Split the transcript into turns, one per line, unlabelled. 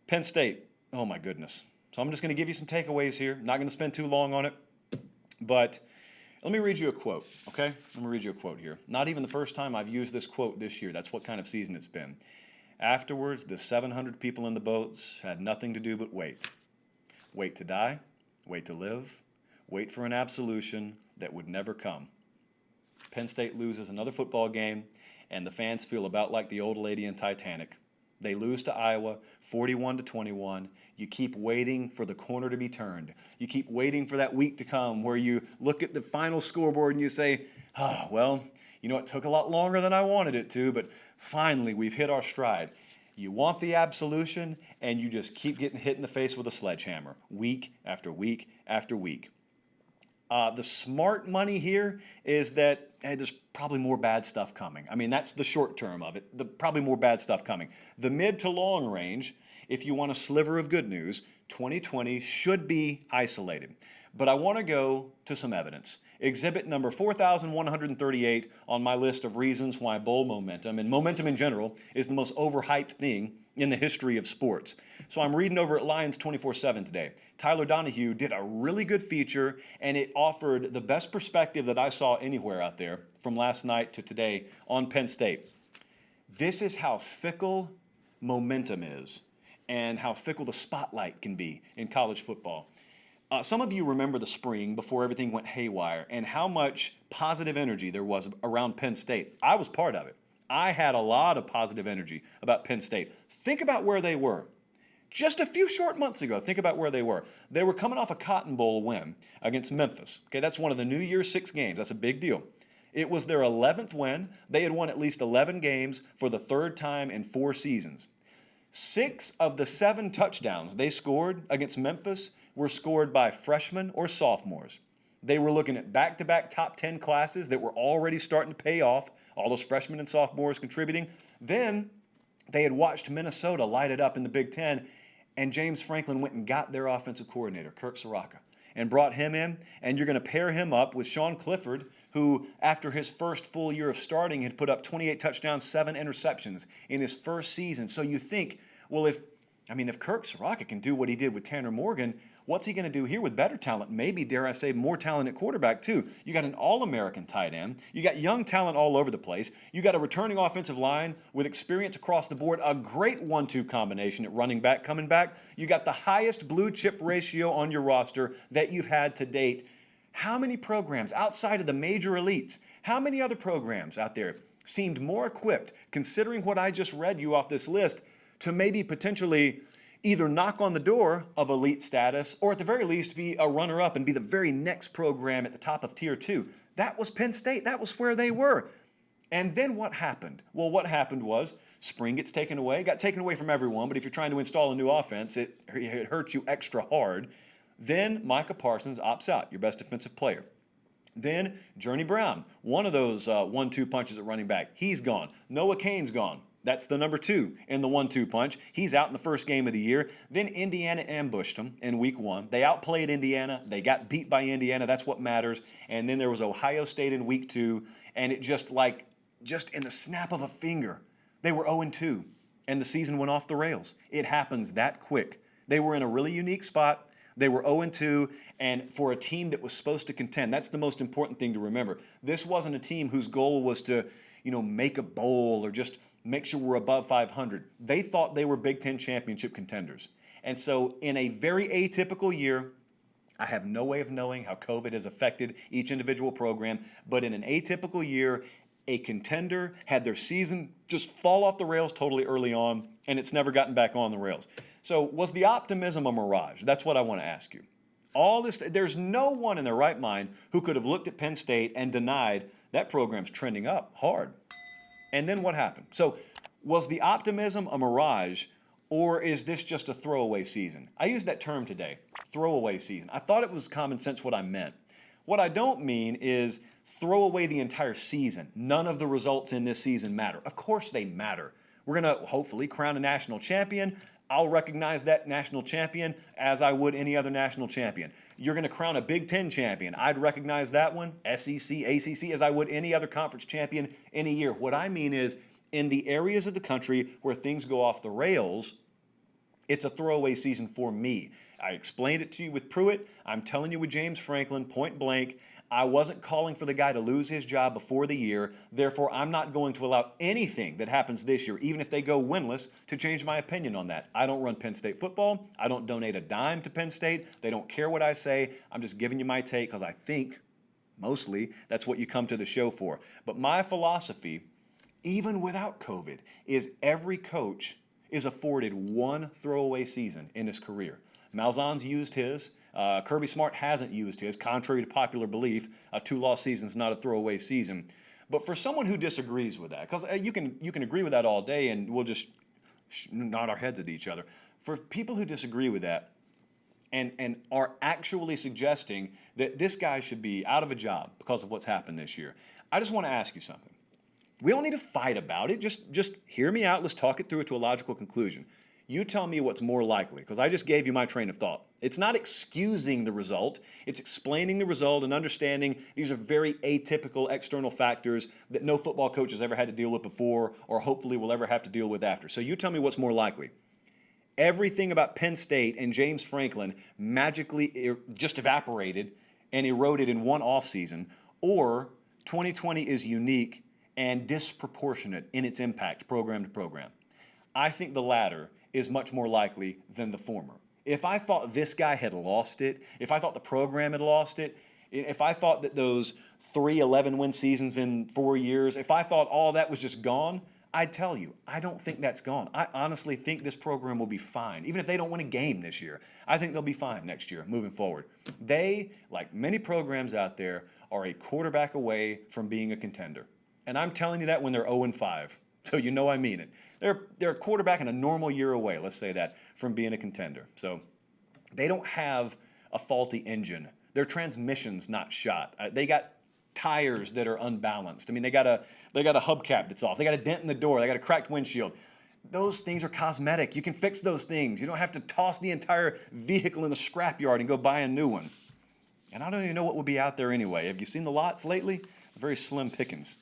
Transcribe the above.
Penn State, oh my goodness. So I'm just going to give you some takeaways here. Not going to spend too long on it, but let me read you a quote, okay? Let me read you a quote here. Not even the first time I've used this quote this year. That's what kind of season it's been. Afterwards, the 700 people in the boats had nothing to do but wait. Wait to die, wait to live, wait for an absolution that would never come. Penn State loses another football game, and the fans feel about like the old lady in Titanic. They lose to Iowa 41-21. You keep waiting for the corner to be turned. You keep waiting for that week to come where you look at the final scoreboard and you say, oh, well, it took a lot longer than I wanted it to, but finally we've hit our stride. You want the absolution, and you just keep getting hit in the face with a sledgehammer week after week after week. The smart money here is that there's probably more bad stuff coming. I mean, that's the short term of it. Probably more bad stuff coming. The mid to long range, if you want a sliver of good news, 2020 should be isolated. But I want to go to some evidence. Exhibit number 4,138 on my list of reasons why bowl momentum, and momentum in general, is the most overhyped thing in the history of sports. So I'm reading over at Lions 24/7 today. Tyler Donahue did a really good feature, and it offered the best perspective that I saw anywhere out there from last night to today on Penn State. This is how fickle momentum is and how fickle the spotlight can be in college football. Some of you remember the spring before everything went haywire and how much positive energy there was around Penn State. I was part of it. I had a lot of positive energy about Penn State. Think about where they were. Just a few short months ago, think about where they were. They were coming off a Cotton Bowl win against Memphis. Okay, that's one of the New Year's 6 games. That's a big deal. It was their 11th win. They had won at least 11 games for the third time in 4 seasons. 6 of the 7 touchdowns they scored against Memphis were scored by freshmen or sophomores. They were looking at back-to-back top 10 classes that were already starting to pay off, all those freshmen and sophomores contributing. Then they had watched Minnesota light it up in the Big Ten, and James Franklin went and got their offensive coordinator, Kirk Soraka, and brought him in, and you're going to pair him up with Sean Clifford, who, after his first full year of starting, had put up 28 touchdowns, 7 interceptions in his first season. So you think, well, if Kirk Soraka can do what he did with Tanner Morgan, what's he going to do here with better talent? Maybe, dare I say, more talent at quarterback, too. You got an All-American tight end. You got young talent all over the place. You got a returning offensive line with experience across the board, a great 1-2 combination at running back coming back. You got the highest blue-chip ratio on your roster that you've had to date. How many programs outside of the major elites, how many other programs out there seemed more equipped, considering what I just read you off this list, to maybe potentially either knock on the door of elite status or at the very least be a runner-up and be the very next program at the top of Tier 2? That was Penn State. That was where they were. And then what happened? Well, what happened was spring gets taken away. Got taken away from everyone, but if you're trying to install a new offense, it hurts you extra hard. Then Micah Parsons opts out, your best defensive player. Then Journey Brown, one of those 1-2 punches at running back, he's gone. Noah Cain's gone. That's the number 2 in the 1-2 punch. He's out in the first game of the year. Then Indiana ambushed them in week 1. They outplayed Indiana. They got beat by Indiana. That's what matters. And then there was Ohio State in week 2. And it just in the snap of a finger, they were 0-2. And the season went off the rails. It happens that quick. They were in a really unique spot. They were 0-2, and for a team that was supposed to contend, that's the most important thing to remember. This wasn't a team whose goal was to, make a bowl or just make sure we're above 500. They thought they were Big Ten championship contenders. And so in a very atypical year, I have no way of knowing how COVID has affected each individual program, but in an atypical year, a contender had their season just fall off the rails totally early on, and it's never gotten back on the rails. So was the optimism a mirage? That's what I want to ask you. There's no one in their right mind who could have looked at Penn State and denied that program's trending up hard. And then what happened? So was the optimism a mirage, or is this just a throwaway season? I used that term today, throwaway season. I thought it was common sense what I meant. What I don't mean is throw away the entire season. None of the results in this season matter. Of course they matter. We're going to hopefully crown a national champion. I'll recognize that national champion as I would any other national champion. You're going to crown a Big Ten champion. I'd recognize that one, SEC, ACC, as I would any other conference champion in a year. What I mean is in the areas of the country where things go off the rails, It's a throwaway season for me. I explained it to you with Pruitt. I'm telling you with James Franklin, point blank. I wasn't calling for the guy to lose his job before the year. Therefore, I'm not going to allow anything that happens this year, even if they go winless, to change my opinion on that. I don't run Penn State football. I don't donate a dime to Penn State. They don't care what I say. I'm just giving you my take because I think, mostly, that's what you come to the show for. But my philosophy, even without COVID, is every coach is afforded one throwaway season in his career. Malzahn's used his. Kirby Smart hasn't used his, contrary to popular belief. A 2-loss season is not a throwaway season. But for someone who disagrees with that, because you can agree with that all day and we'll just nod our heads at each other. For people who disagree with that and are actually suggesting that this guy should be out of a job because of what's happened this year, I just want to ask you something. We don't need to fight about it. Just hear me out. Let's talk it through to a logical conclusion. You tell me what's more likely, because I just gave you my train of thought. It's not excusing the result. It's explaining the result and understanding these are very atypical external factors that no football coach has ever had to deal with before or hopefully will ever have to deal with after. So you tell me what's more likely. Everything about Penn State and James Franklin magically just evaporated and eroded in one offseason, or 2020 is unique and disproportionate in its impact program to program. I think the latter is much more likely than the former. If I thought this guy had lost it, if I thought the program had lost it, if I thought that those 3 11-win seasons in 4 years, if I thought all that was just gone, I'd tell you, I don't think that's gone. I honestly think this program will be fine. Even if they don't win a game this year, I think they'll be fine next year moving forward. They, like many programs out there, are a quarterback away from being a contender. And I'm telling you that when they're 0-5. So you know I mean it. They're a quarterback in a normal year away, let's say that, from being a contender. So they don't have a faulty engine. Their transmission's not shot. They got tires that are unbalanced. I mean, they got a hubcap that's off. They got a dent in the door. They got a cracked windshield. Those things are cosmetic. You can fix those things. You don't have to toss the entire vehicle in the scrapyard and go buy a new one. And I don't even know what will be out there anyway. Have you seen the lots lately? Very slim pickings.